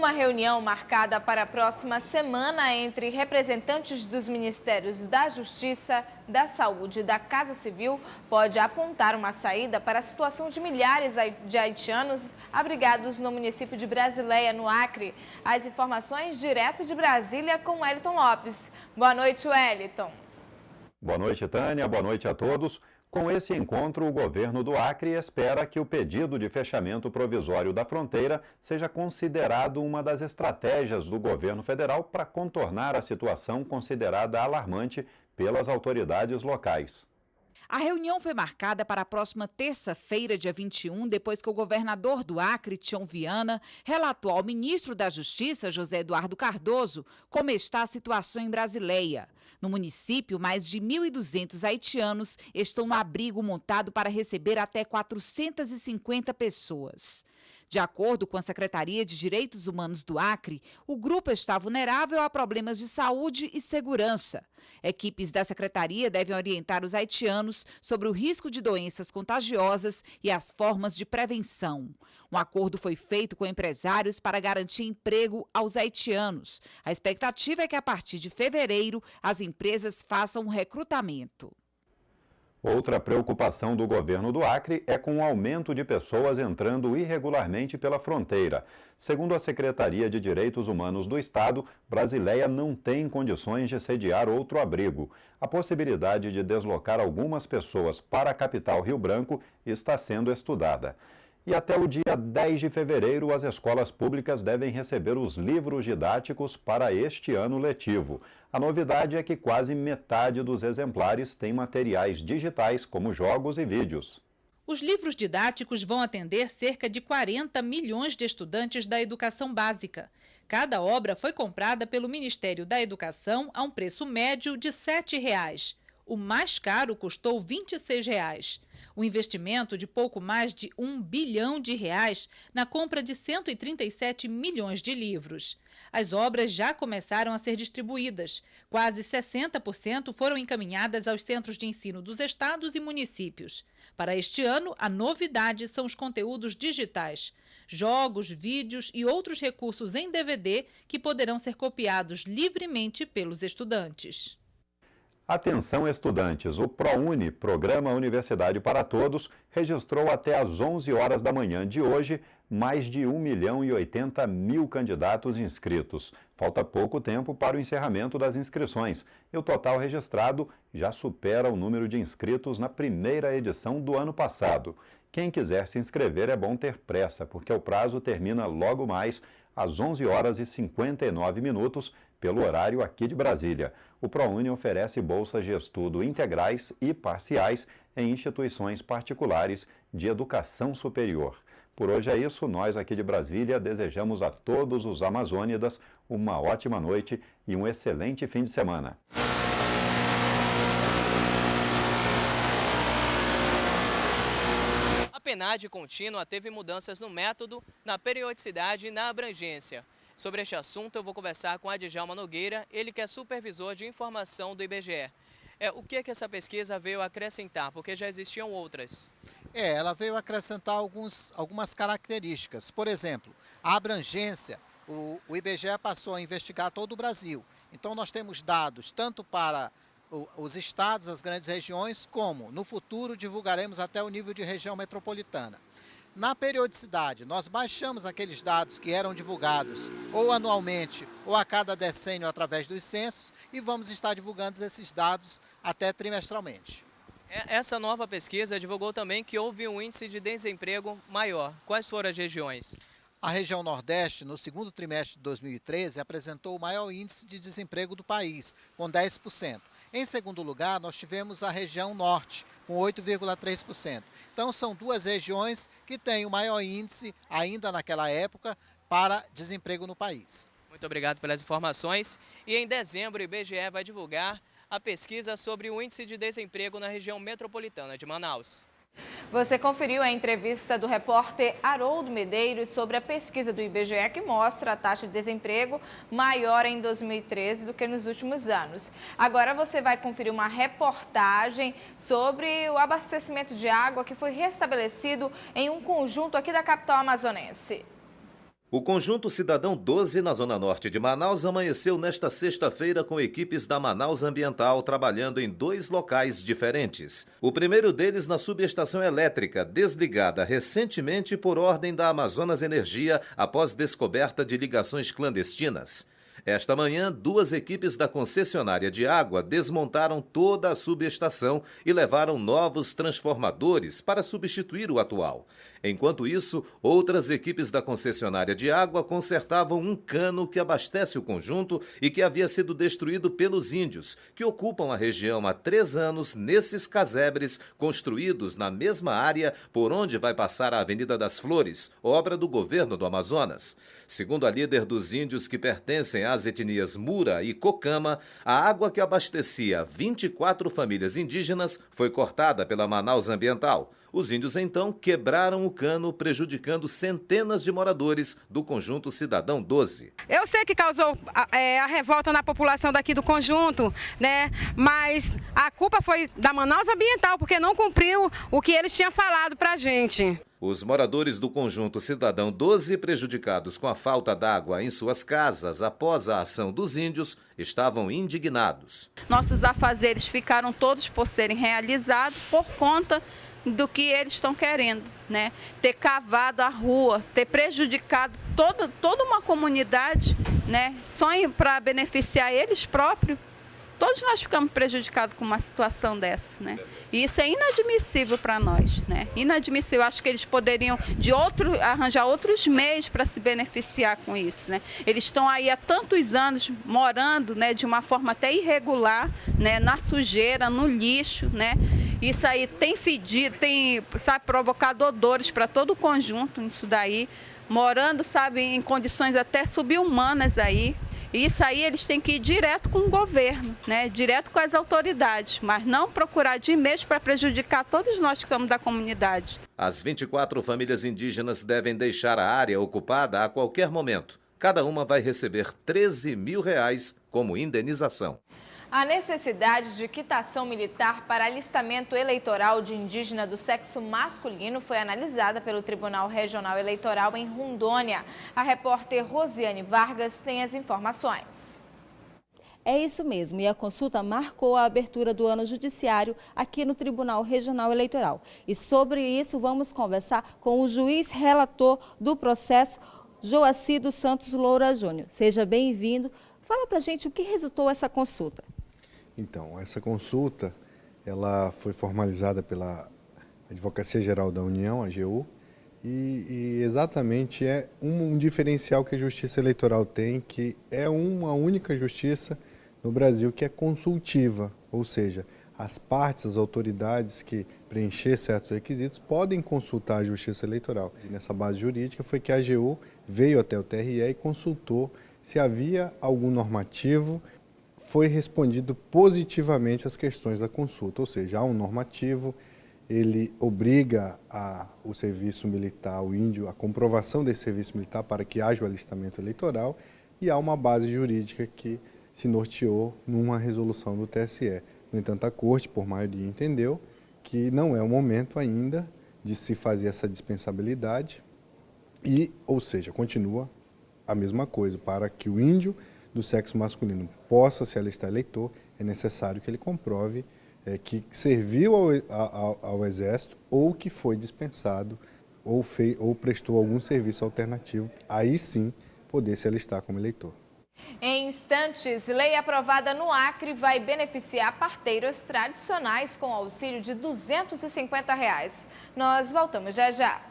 Uma reunião marcada para a próxima semana entre representantes dos Ministérios da Justiça, da Saúde e da Casa Civil pode apontar uma saída para a situação de milhares de haitianos abrigados no município de Brasileia, no Acre. As informações direto de Brasília com Wellington Lopes. Boa noite, Wellington. Boa noite, Tânia. Boa noite a todos. Com esse encontro, o governo do Acre espera que o pedido de fechamento provisório da fronteira seja considerado uma das estratégias do governo federal para contornar a situação considerada alarmante pelas autoridades locais. A reunião foi marcada para a próxima terça-feira, dia 21, depois que o governador do Acre, Tião Viana, relatou ao ministro da Justiça, José Eduardo Cardoso, como está a situação em Brasileia. No município, mais de 1.200 haitianos estão no abrigo montado para receber até 450 pessoas. De acordo com a Secretaria de Direitos Humanos do Acre, o grupo está vulnerável a problemas de saúde e segurança. Equipes da Secretaria devem orientar os haitianos sobre o risco de doenças contagiosas e as formas de prevenção. Um acordo foi feito com empresários para garantir emprego aos haitianos. A expectativa é que, a partir de fevereiro, as empresas façam um recrutamento. Outra preocupação do governo do Acre é com o aumento de pessoas entrando irregularmente pela fronteira. Segundo a Secretaria de Direitos Humanos do Estado, Brasileia não tem condições de sediar outro abrigo. A possibilidade de deslocar algumas pessoas para a capital Rio Branco está sendo estudada. E até o dia 10 de fevereiro, as escolas públicas devem receber os livros didáticos para este ano letivo. A novidade é que quase metade dos exemplares tem materiais digitais, como jogos e vídeos. Os livros didáticos vão atender cerca de 40 milhões de estudantes da educação básica. Cada obra foi comprada pelo Ministério da Educação a um preço médio de R$ 7,00. O mais caro custou R$ 26,00. O investimento de pouco mais de R$ 1 bilhão na compra de 137 milhões de livros. As obras já começaram a ser distribuídas. Quase 60% foram encaminhadas aos centros de ensino dos estados e municípios. Para este ano, a novidade são os conteúdos digitais, jogos, vídeos e outros recursos em DVD que poderão ser copiados livremente pelos estudantes. Atenção, estudantes! O ProUni, Programa Universidade para Todos, registrou até às 11 horas da manhã de hoje mais de 1.080.000 candidatos inscritos. Falta pouco tempo para o encerramento das inscrições e o total registrado já supera o número de inscritos na primeira edição do ano passado. Quem quiser se inscrever é bom ter pressa, porque o prazo termina logo mais às 11 horas e 59 minutos, pelo horário aqui de Brasília. O ProUni oferece bolsas de estudo integrais e parciais em instituições particulares de educação superior. Por hoje é isso, nós aqui de Brasília desejamos a todos os amazônidas uma ótima noite e um excelente fim de semana. A PNAD contínua teve mudanças no método, na periodicidade e na abrangência. Sobre este assunto, eu vou conversar com Adjalma Nogueira, ele que é supervisor de informação do IBGE. O que é que essa pesquisa veio acrescentar? Porque já existiam outras. Ela veio acrescentar algumas características. Por exemplo, a abrangência, o IBGE passou a investigar todo o Brasil. Então, nós temos dados tanto para os estados, as grandes regiões, como no futuro divulgaremos até o nível de região metropolitana. Na periodicidade, nós baixamos aqueles dados que eram divulgados ou anualmente ou a cada decênio através dos censos e vamos estar divulgando esses dados até trimestralmente. Essa nova pesquisa divulgou também que houve um índice de desemprego maior. Quais foram as regiões? A região Nordeste, no segundo trimestre de 2013, apresentou o maior índice de desemprego do país, com 10%. Em segundo lugar, nós tivemos a região Norte, com 8,3%. Então, são duas regiões que têm o maior índice, ainda naquela época, para desemprego no país. Muito obrigado pelas informações. E em dezembro, o IBGE vai divulgar a pesquisa sobre o índice de desemprego na região metropolitana de Manaus. Você conferiu a entrevista do repórter Haroldo Medeiros sobre a pesquisa do IBGE que mostra a taxa de desemprego maior em 2013 do que nos últimos anos. Agora você vai conferir uma reportagem sobre o abastecimento de água que foi restabelecido em um conjunto aqui da capital amazonense. O Conjunto Cidadão 12, na Zona Norte de Manaus, amanheceu nesta sexta-feira com equipes da Manaus Ambiental trabalhando em 2 locais diferentes. O primeiro deles na subestação elétrica, desligada recentemente por ordem da Amazonas Energia após descoberta de ligações clandestinas. Esta manhã, 2 equipes da concessionária de água desmontaram toda a subestação e levaram novos transformadores para substituir o atual. Enquanto isso, outras equipes da concessionária de água consertavam um cano que abastece o conjunto e que havia sido destruído pelos índios, que ocupam a região há 3 anos nesses casebres construídos na mesma área por onde vai passar a Avenida das Flores, obra do governo do Amazonas. Segundo a líder dos índios que pertencem às etnias Mura e Cocama, a água que abastecia 24 famílias indígenas foi cortada pela Manaus Ambiental. Os índios, então, quebraram o cano, prejudicando centenas de moradores do Conjunto Cidadão 12. Eu sei que causou a revolta na população daqui do conjunto, né? Mas a culpa foi da Manaus Ambiental, porque não cumpriu o que eles tinham falado para a gente. Os moradores do Conjunto Cidadão 12, prejudicados com a falta d'água em suas casas após a ação dos índios, estavam indignados. Nossos afazeres ficaram todos por serem realizados por conta do que eles estão querendo, né? Ter cavado a rua, ter prejudicado toda uma comunidade, né? Só para beneficiar eles próprios. Todos nós ficamos prejudicados com uma situação dessa, né? E isso é inadmissível para nós, né? Inadmissível. Acho que eles poderiam arranjar outros meios para se beneficiar com isso, né? Eles estão aí há tantos anos morando, né, de uma forma até irregular, né, na sujeira, no lixo, né? Isso aí tem fedido, sabe, provocado odores para todo o conjunto, isso daí, morando, sabe, em condições até subhumanas aí. Isso aí eles têm que ir direto com o governo, né? Direto com as autoridades, mas não procurar de meios para prejudicar todos nós que somos da comunidade. As 24 famílias indígenas devem deixar a área ocupada a qualquer momento. Cada uma vai receber R$13 mil como indenização. A necessidade de quitação militar para alistamento eleitoral de indígena do sexo masculino foi analisada pelo Tribunal Regional Eleitoral em Rondônia. A repórter Rosiane Vargas tem as informações. É isso mesmo, e a consulta marcou a abertura do ano judiciário aqui no Tribunal Regional Eleitoral. E sobre isso vamos conversar com o juiz relator do processo, Joaci dos Santos Loura Júnior. Seja bem-vindo. Fala pra gente o que resultou essa consulta. Então, essa consulta, ela foi formalizada pela Advocacia Geral da União, a AGU, e exatamente é um diferencial que a Justiça Eleitoral tem, que é uma única justiça no Brasil que é consultiva, ou seja, as partes, as autoridades que preencher certos requisitos podem consultar a Justiça Eleitoral. E nessa base jurídica foi que a AGU veio até o TRE e consultou se havia algum normativo. Foi respondido positivamente às questões da consulta, ou seja, há um normativo, ele obriga o serviço militar, o índio, a comprovação desse serviço militar para que haja o alistamento eleitoral, e há uma base jurídica que se norteou numa resolução do TSE. No entanto, a Corte, por maioria, entendeu que não é o momento ainda de se fazer essa dispensabilidade, ou seja, continua a mesma coisa, para que o índio do sexo masculino possa se alistar eleitor, é necessário que ele comprove que serviu ao Exército ou que foi dispensado ou prestou algum serviço alternativo, aí sim poder se alistar como eleitor. Em instantes, lei aprovada no Acre vai beneficiar parteiras tradicionais com auxílio de R$ 250. Nós voltamos já já.